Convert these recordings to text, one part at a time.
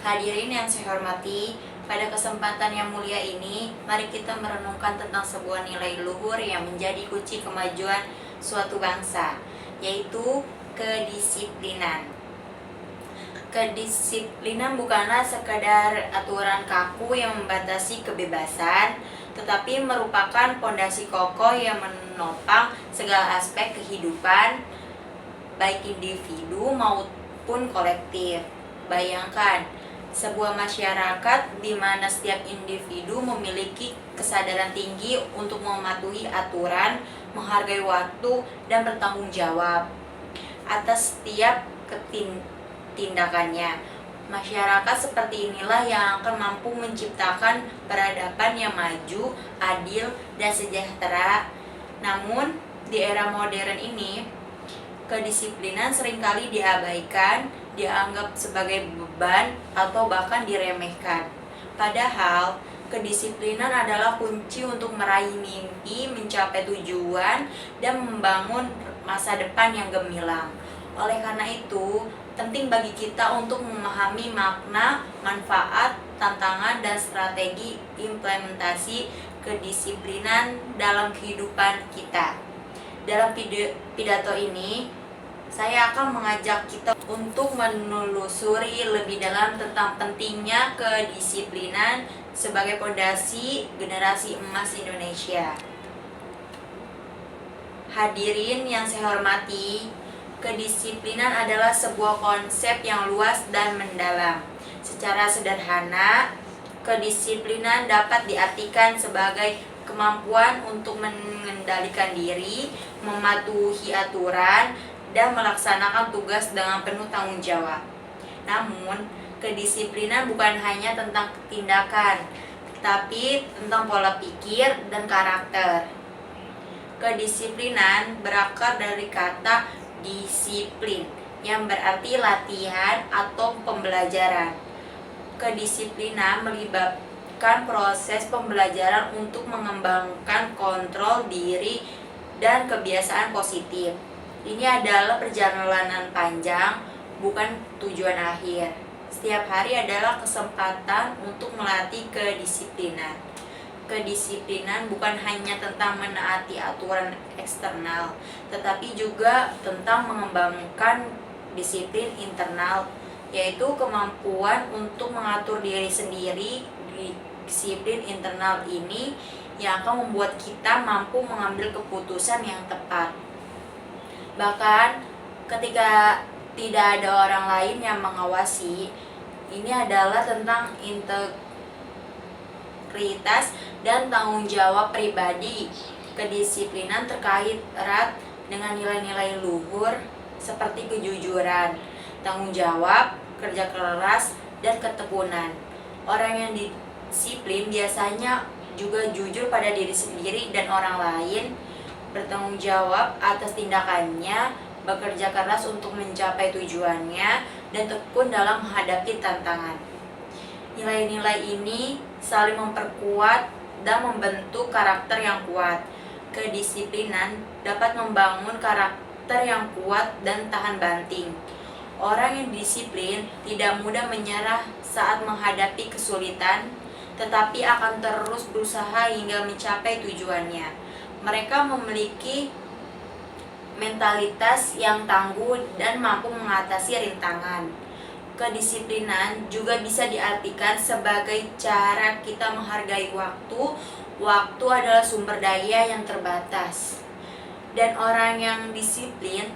Hadirin yang saya hormati, pada kesempatan yang mulia ini, mari kita merenungkan tentang sebuah nilai luhur yang menjadi kunci kemajuan suatu bangsa, yaitu kedisiplinan. Kedisiplinan bukanlah sekadar aturan kaku yang membatasi kebebasan, tetapi merupakan pondasi kokoh yang menopang segala aspek kehidupan, baik individu maupun kolektif. Bayangkan, sebuah masyarakat di mana setiap individu memiliki kesadaran tinggi untuk mematuhi aturan, menghargai waktu, dan bertanggung jawab atas setiap tindakannya. Masyarakat seperti inilah yang akan mampu menciptakan peradaban yang maju, adil, dan sejahtera. Namun, di era modern ini, kedisiplinan seringkali diabaikan, dianggap sebagai beban, atau bahkan diremehkan. Padahal, kedisiplinan adalah kunci untuk meraih mimpi, mencapai tujuan, dan membangun masa depan yang gemilang. Oleh karena itu, penting bagi kita untuk memahami makna, manfaat, tantangan, dan strategi implementasi kedisiplinan dalam kehidupan kita. Dalam pidato ini, saya akan mengajak kita untuk menelusuri lebih dalam tentang pentingnya kedisiplinan sebagai fondasi generasi emas Indonesia. Hadirin yang saya hormati, kedisiplinan adalah sebuah konsep yang luas dan mendalam. Secara sederhana, kedisiplinan dapat diartikan sebagai kemampuan untuk mengendalikan diri, mematuhi aturan, dan melaksanakan tugas dengan penuh tanggung jawab. Namun, kedisiplinan bukan hanya tentang tindakan, tapi tentang pola pikir dan karakter. Kedisiplinan berakar dari kata disiplin, yang berarti latihan atau pembelajaran. Kedisiplinan melibatkan proses pembelajaran untuk mengembangkan kontrol diri dan kebiasaan positif. Ini adalah perjalanan panjang, bukan tujuan akhir. Setiap hari adalah kesempatan untuk melatih kedisiplinan. Kedisiplinan bukan hanya tentang menaati aturan eksternal, tetapi juga tentang mengembangkan disiplin internal, yaitu kemampuan untuk mengatur diri sendiri. Disiplin internal ini yang akan membuat kita mampu mengambil keputusan yang tepat. Bahkan ketika tidak ada orang lain yang mengawasi, ini adalah tentang integritas dan tanggung jawab pribadi. Kedisiplinan terkait erat dengan nilai-nilai luhur seperti kejujuran, tanggung jawab, kerja keras, dan ketekunan. Orang yang disiplin biasanya juga jujur pada diri sendiri dan orang lain, bertanggung jawab atas tindakannya, bekerja keras untuk mencapai tujuannya, dan tekun dalam menghadapi tantangan. Nilai-nilai ini saling memperkuat dan membentuk karakter yang kuat. Kedisiplinan dapat membangun karakter yang kuat dan tahan banting. Orang yang disiplin tidak mudah menyerah saat menghadapi kesulitan, tetapi akan terus berusaha hingga mencapai tujuannya. Mereka memiliki mentalitas yang tangguh dan mampu mengatasi rintangan. Kedisiplinan juga bisa diartikan sebagai cara kita menghargai waktu. Waktu adalah sumber daya yang terbatas, dan orang yang disiplin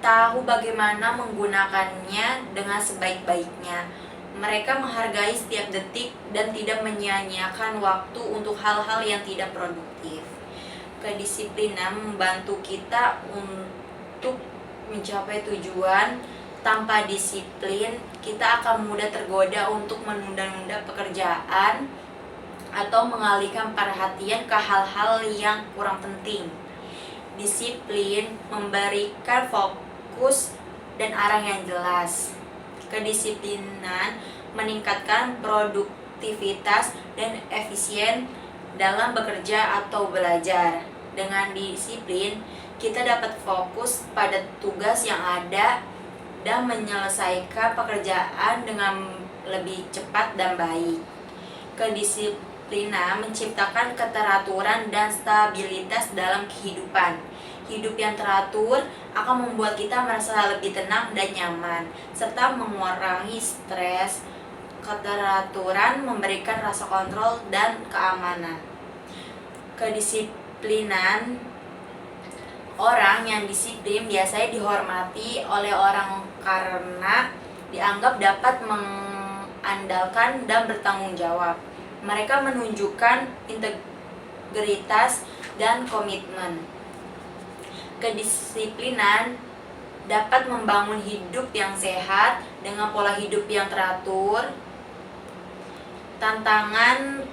tahu bagaimana menggunakannya dengan sebaik-baiknya. Mereka menghargai setiap detik dan tidak menyia-nyiakan waktu untuk hal-hal yang tidak produktif. Kedisiplinan membantu kita untuk mencapai tujuan. Tanpa disiplin, kita akan mudah tergoda untuk menunda-nunda pekerjaan atau mengalihkan perhatian ke hal-hal yang kurang penting. Disiplin memberikan fokus dan arah yang jelas. Kedisiplinan meningkatkan produktivitas dan efisien dalam bekerja atau belajar. Dengan disiplin, kita dapat fokus pada tugas yang ada dan menyelesaikan pekerjaan dengan lebih cepat dan baik. Kedisiplinan menciptakan keteraturan dan stabilitas dalam kehidupan. Hidup yang teratur akan membuat kita merasa lebih tenang dan nyaman, serta mengurangi stres. Keteraturan memberikan rasa kontrol dan keamanan. Kedisiplinan, orang yang disiplin biasanya dihormati oleh orang karena dianggap dapat mengandalkan dan bertanggung jawab. Mereka menunjukkan integritas dan komitmen. Kedisiplinan dapat membangun hidup yang sehat dengan pola hidup yang teratur. Tantangan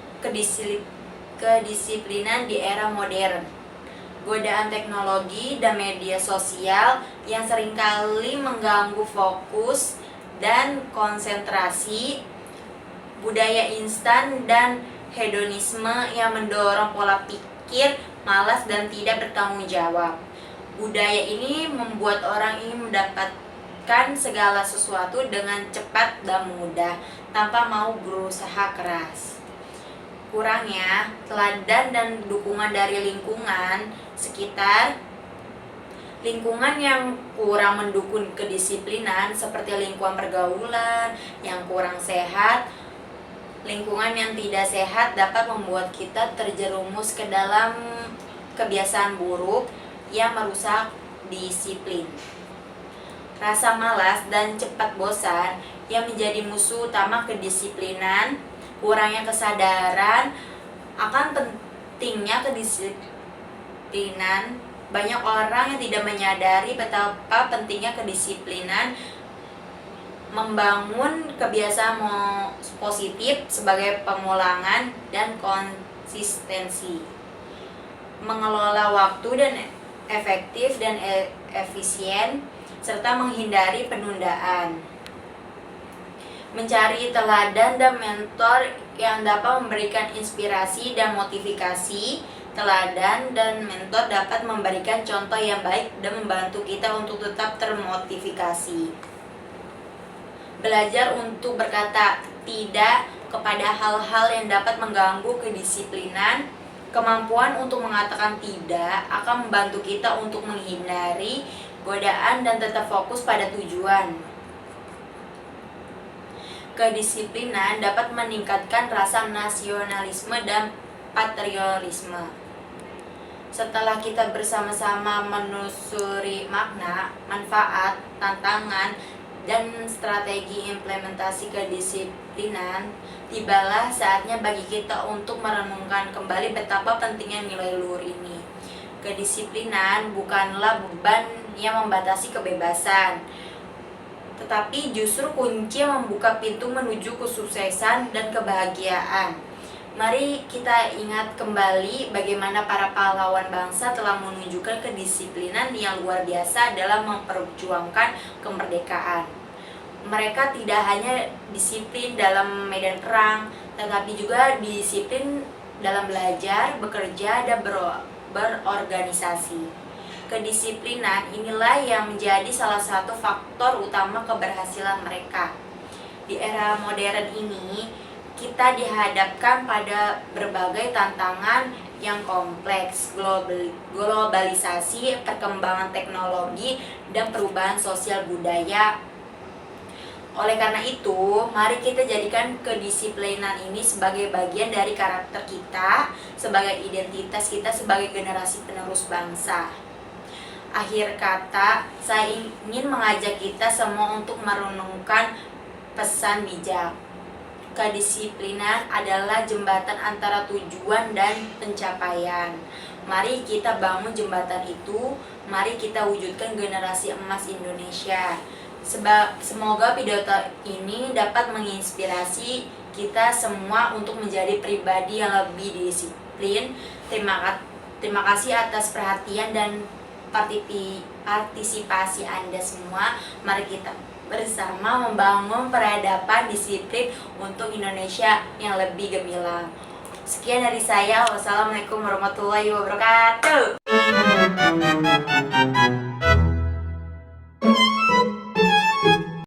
kedisiplinan di era modern. Godaan teknologi dan media sosial yang seringkali mengganggu fokus dan konsentrasi, budaya instan dan hedonisme yang mendorong pola pikir malas dan tidak bertanggung jawab. Budaya ini membuat orang ingin mendapatkan segala sesuatu dengan cepat dan mudah tanpa mau berusaha keras. Kurangnya teladan dan dukungan dari lingkungan sekitar. Lingkungan yang kurang mendukung kedisiplinan seperti lingkungan pergaulan yang kurang sehat. Lingkungan yang tidak sehat dapat membuat kita terjerumus ke dalam kebiasaan buruk yang merusak disiplin. Rasa malas dan cepat bosan yang menjadi musuh utama kedisiplinan. Kurangnya kesadaran akan pentingnya kedisiplinan. Banyak orang yang tidak menyadari betapa pentingnya kedisiplinan. Membangun kebiasaan positif sebagai pengulangan dan konsistensi. Mengelola waktu dan efektif dan efisien, serta menghindari penundaan. Mencari teladan dan mentor yang dapat memberikan inspirasi dan motivasi. Teladan dan mentor dapat memberikan contoh yang baik dan membantu kita untuk tetap termotivasi. Belajar untuk berkata tidak kepada hal-hal yang dapat mengganggu kedisiplinan. Kemampuan untuk mengatakan tidak akan membantu kita untuk menghindari godaan dan tetap fokus pada tujuan. Kedisiplinan dapat meningkatkan rasa nasionalisme dan patriotisme. Setelah kita bersama-sama menelusuri makna, manfaat, tantangan, dan strategi implementasi kedisiplinan, tibalah saatnya bagi kita untuk merenungkan kembali betapa pentingnya nilai luhur ini. Kedisiplinan bukanlah beban yang membatasi kebebasan, tetapi justru kunci yang membuka pintu menuju kesuksesan dan kebahagiaan. Mari kita ingat kembali bagaimana para pahlawan bangsa telah menunjukkan kedisiplinan yang luar biasa dalam memperjuangkan kemerdekaan. Mereka tidak hanya disiplin dalam medan perang, tetapi juga disiplin dalam belajar, bekerja, dan berorganisasi. Kedisiplinan inilah yang menjadi salah satu faktor utama keberhasilan mereka. Di era modern ini, kita dihadapkan pada berbagai tantangan yang kompleks, globalisasi, perkembangan teknologi, dan perubahan sosial budaya. Oleh karena itu, mari kita jadikan kedisiplinan ini sebagai bagian dari karakter kita, sebagai identitas kita sebagai generasi penerus bangsa. Akhir kata, saya ingin mengajak kita semua untuk merenungkan pesan bijak. Kedisiplinan adalah jembatan antara tujuan dan pencapaian. Mari kita bangun jembatan itu, mari kita wujudkan generasi emas Indonesia. Semoga pidato ini dapat menginspirasi kita semua untuk menjadi pribadi yang lebih disiplin. Terima kasih atas perhatian dan partisipasi Anda semua. Mari kita bersama membangun peradaban disiplin untuk Indonesia yang lebih gemilang. Sekian dari saya. Wassalamualaikum warahmatullahi wabarakatuh.